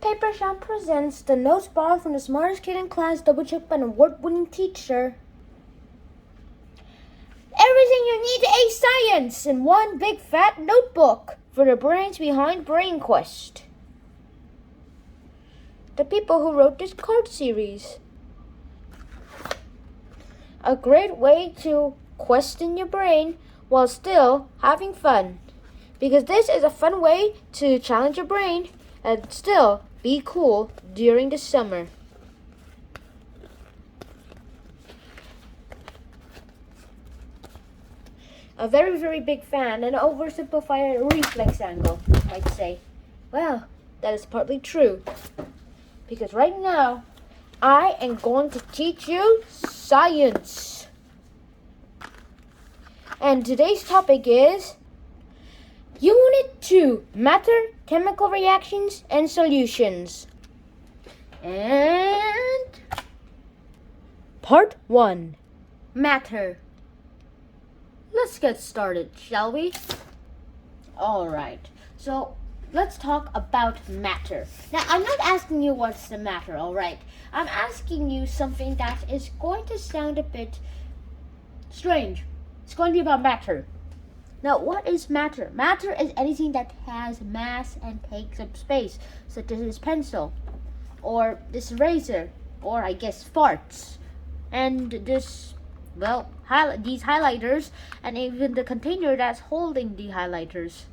Paper Shop presents the notes borrowed from the smartest kid in class, double-checked by an award-winning teacher. Everything you need to ace science in one big fat notebook for the brains behind BrainQuest. The people who wrote this card series. A great way to question your brain while still having fun. Because this is a fun way to challenge your brain and still be cool during the summer. A very, very big fan and oversimplified reflex angle, I'd say. Well, that is partly true. Because right now, I am going to teach you science. And today's topic is Unit 2, Matter, Chemical Reactions, and Solutions. And Part 1, Matter. Let's get started, shall we? Alright, so let's talk about matter. Now, I'm not asking you what's the matter, alright? I'm asking you something that is going to sound a bit strange. It's going to be about matter. Now, what is matter? Matter is anything that has mass and takes up space, such as this pencil, or this razor, or I guess farts, and this, well, these highlighters, and even the container that's holding the highlighters.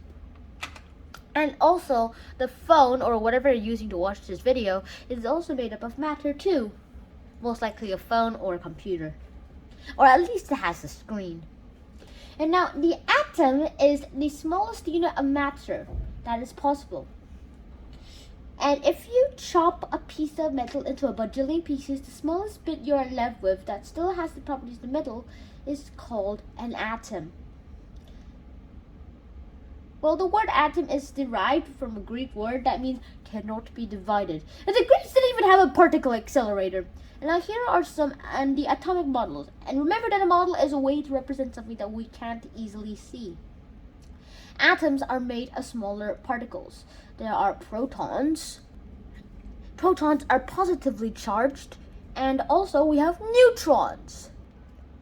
And also, the phone, or whatever you're using to watch this video, is also made up of matter too. Most likely a phone or a computer. Or at least it has a screen. And now, the atom is the smallest unit of matter that is possible. And if you chop a piece of metal into a bajillion pieces, the smallest bit you're left with that still has the properties of the metal is called an atom. Well, the word atom is derived from a Greek word that means cannot be divided. And the Greeks didn't even have a particle accelerator. And now here are some the atomic models. And remember that a model is a way to represent something that we can't easily see. Atoms are made of smaller particles. There are protons. Protons are positively charged. And also we have neutrons.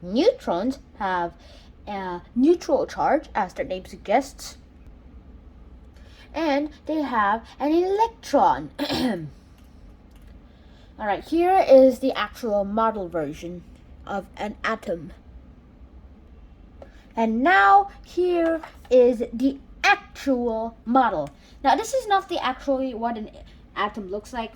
Neutrons have a neutral charge, as their name suggests. And they have an electron. Alright, here is the actual model version of an atom. And now here is the actual model. Now this is not the actually what an atom looks like.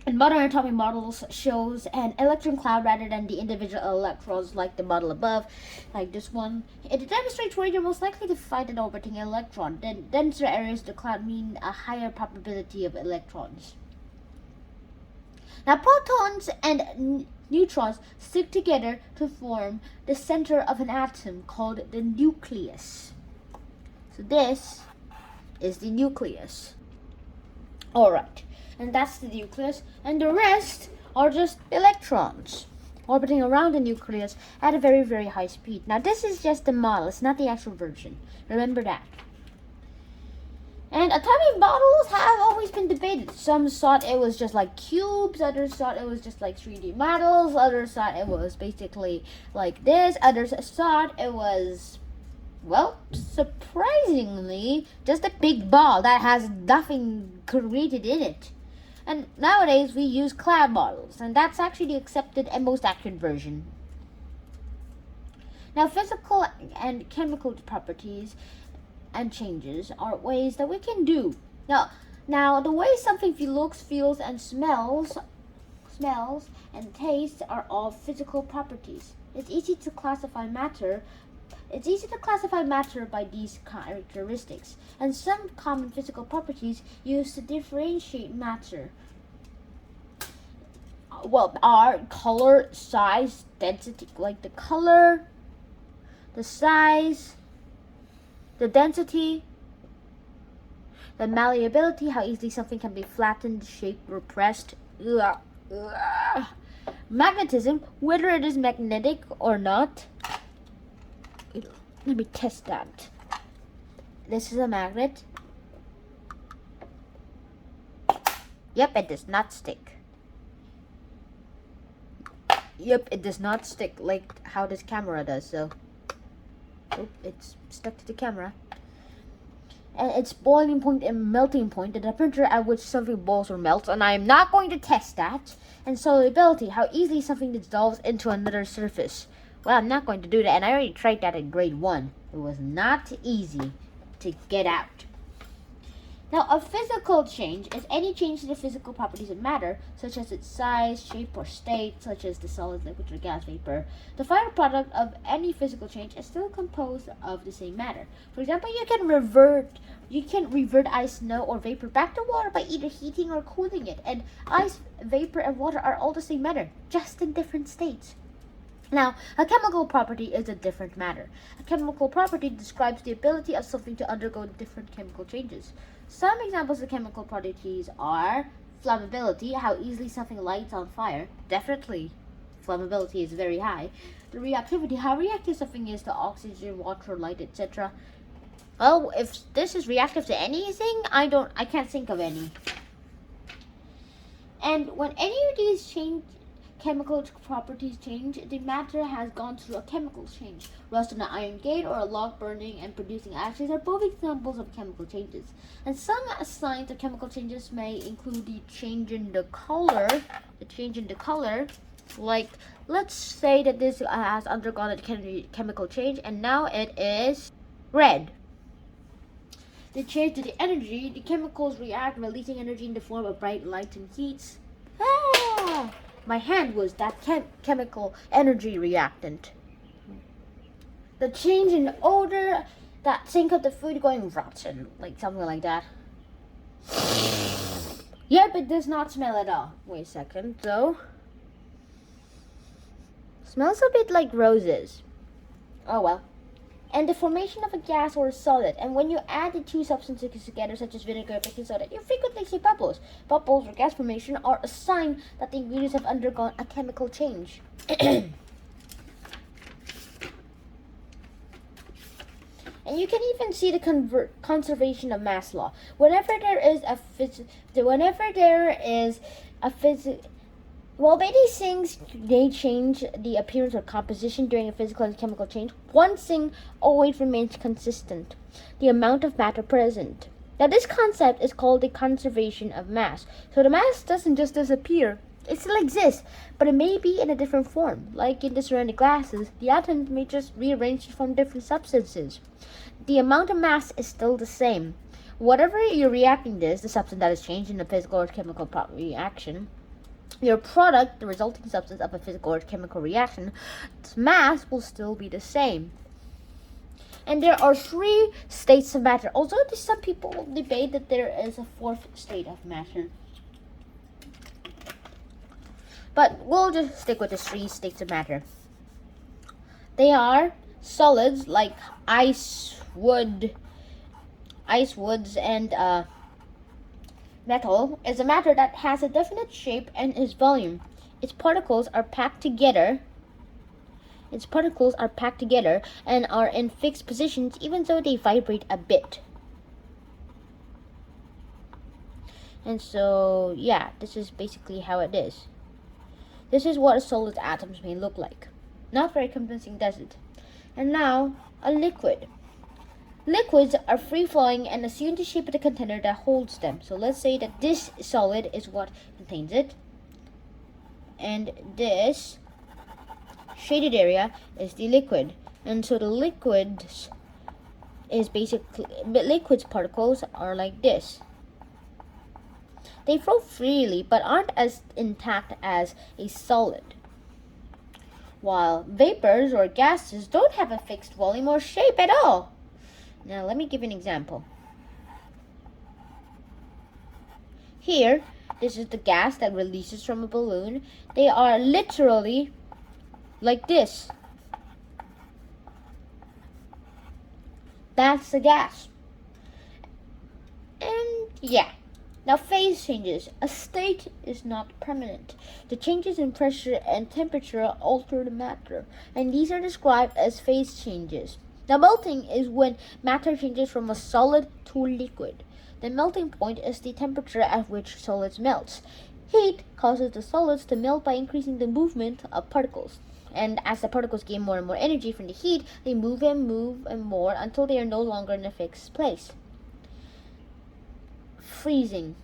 And modern atomic models shows an electron cloud rather than the individual electrons like the model above, like this one. It demonstrates where you're most likely to find an orbiting electron. Then denser areas of the cloud mean a higher probability of electrons. Now protons and neutrons stick together to form the center of an atom called the nucleus. So this is the nucleus. Alright. And that's the nucleus, and the rest are just electrons orbiting around the nucleus at a very, very high speed. Now, this is just the model. It's not the actual version. Remember that. And atomic models have always been debated. Some thought it was just like cubes. Others thought it was just like 3D models. Others thought it was basically like this. Others thought it was, well, surprisingly, just a big ball that has nothing created in it. And nowadays we use cloud models, and that's actually the accepted and most accurate version. Now, physical and chemical properties and changes are ways that we can do. Now the way something looks, feels, and smells and tastes are all physical properties. It's easy to classify matter by these characteristics, and some common physical properties used to differentiate matter, well, are color, size, density, like the color, the size, the density, the malleability, how easily something can be flattened, shaped, or pressed. Magnetism, whether it is magnetic or not. Let me test that. This is a magnet. Yep, it does not stick. Yep, it does not stick like how this camera does, so. Oh, it's stuck to the camera. And its boiling point and melting point, the temperature at which something boils or melts, and I am not going to test that. And solubility, how easily something dissolves into another surface. Well, I'm not going to do that, and I already tried that in grade 1. It was not easy to get out. Now, a physical change is any change in the physical properties of matter, such as its size, shape, or state, such as the solid, liquid, or gas, vapor. The final product of any physical change is still composed of the same matter. For example, you can revert ice, snow, or vapor back to water by either heating or cooling it. And ice, vapor, and water are all the same matter, just in different states. Now, a chemical property is a different matter. A chemical property describes the ability of something to undergo different chemical changes. Some examples of chemical properties are flammability, how easily something lights on fire. Definitely, flammability is very high. The reactivity, how reactive something is to oxygen, water, light, etc. Well, if this is reactive to anything, I can't think of any. And when any of these chemical properties change, the matter has gone through a chemical change. Rust on an iron gate or a log burning and producing ashes are both examples of chemical changes. And some signs of chemical changes may include the change in the color. Like, let's say that this has undergone a chemical change and now it is red. The change to the energy, the chemicals react, releasing energy in the form of bright light and heats. My hand was that chemical energy reactant. The change in odor, that think of the food going rotten, like something like that. Yep, it does not smell at all. Wait a second, though. Smells a bit like roses. Oh well. And the formation of a gas or a solid. And when you add the two substances together, such as vinegar and baking soda, you frequently see bubbles. Bubbles or gas formation are a sign that the ingredients have undergone a chemical change. And you can even see the conservation of mass law. Whenever there is While many things they change the appearance or composition during a physical and chemical change, one thing always remains consistent: the amount of matter present. Now, this concept is called the conservation of mass. So the mass doesn't just disappear; it still exists, but it may be in a different form. Like in the surrounding glasses, the atoms may just rearrange to form different substances. The amount of mass is still the same. Whatever you're reacting this, the substance that is changed in a physical or chemical reaction, your product, the resulting substance of a physical or chemical reaction, its mass will still be the same. And there are 3 states of matter. Although some people debate that there is a 4th state of matter. But we'll just stick with the 3 states of matter. They are solids like ice, woods, and metal is a matter that has a definite shape and is volume. Its particles are packed together and are in fixed positions even though they vibrate a bit. And so, yeah, this is basically how it is. This is what a solid atoms may look like. Not very convincing, does it? And now, a liquid. Liquids are free-flowing and assume the shape of the container that holds them. So let's say that this solid is what contains it, and this shaded area is the liquid. And so the liquids particles are like this. They flow freely but aren't as intact as a solid. While vapors or gases don't have a fixed volume or shape at all. Now, let me give you an example. Here, this is the gas that releases from a balloon. They are literally like this. That's the gas. And yeah. Now, phase changes. A state is not permanent. The changes in pressure and temperature alter the matter, and these are described as phase changes. Now, melting is when matter changes from a solid to a liquid. The melting point is the temperature at which solids melt. Heat causes the solids to melt by increasing the movement of particles. And as the particles gain more and more energy from the heat, they move and more until they are no longer in a fixed place. Freezing.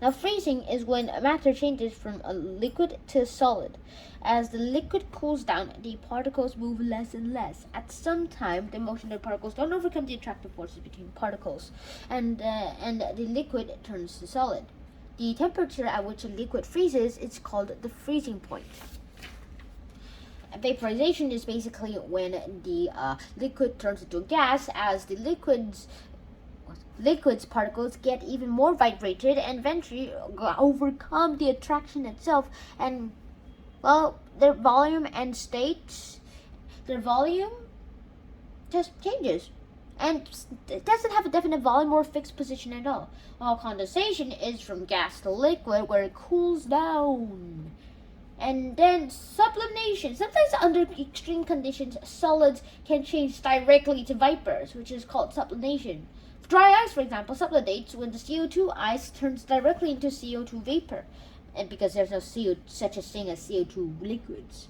Now, freezing is when matter changes from a liquid to a solid. As the liquid cools down, the particles move less and less. At some time, the motion of the particles don't overcome the attractive forces between particles, and the liquid turns to solid. The temperature at which a liquid freezes is called the freezing point. Vaporization is basically when the liquid turns into a gas, as the liquid's particles get even more vibrated and eventually overcome the attraction itself, and well, their volume just changes, and it doesn't have a definite volume or fixed position at all. While condensation is from gas to liquid, where it cools down. And then sublimation. Sometimes under extreme conditions, solids can change directly to vapors, which is called sublimation. Dry ice, for example, sublimates when the CO2 ice turns directly into CO2 vapor, and because there's no such a thing as CO2 liquids.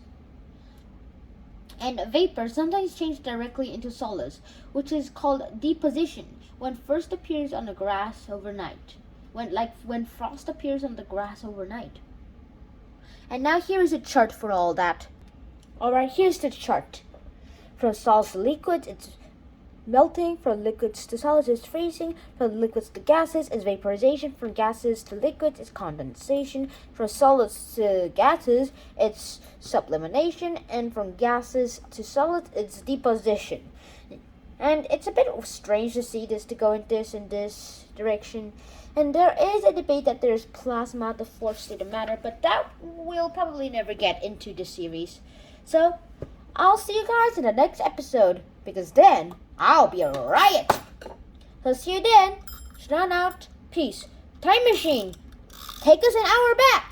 And vapor sometimes change directly into solids, which is called deposition, when first appears on the grass overnight. When frost appears on the grass overnight. And now here is a chart for all that. Alright, here's the chart. From solids to liquids, it's melting. From liquids to solids is freezing. From liquids to gases is vaporization. From gases to liquids is condensation. From solids to gases it's sublimation. And from gases to solids it's deposition. And it's a bit strange to see this to go in this direction. And there is a debate that there's plasma, the fourth state of matter, but that we'll probably never get into the series. So I'll see you guys in the next episode, because then I'll be a riot. So see you then. Shnan out. Peace. Time machine, take us an hour back.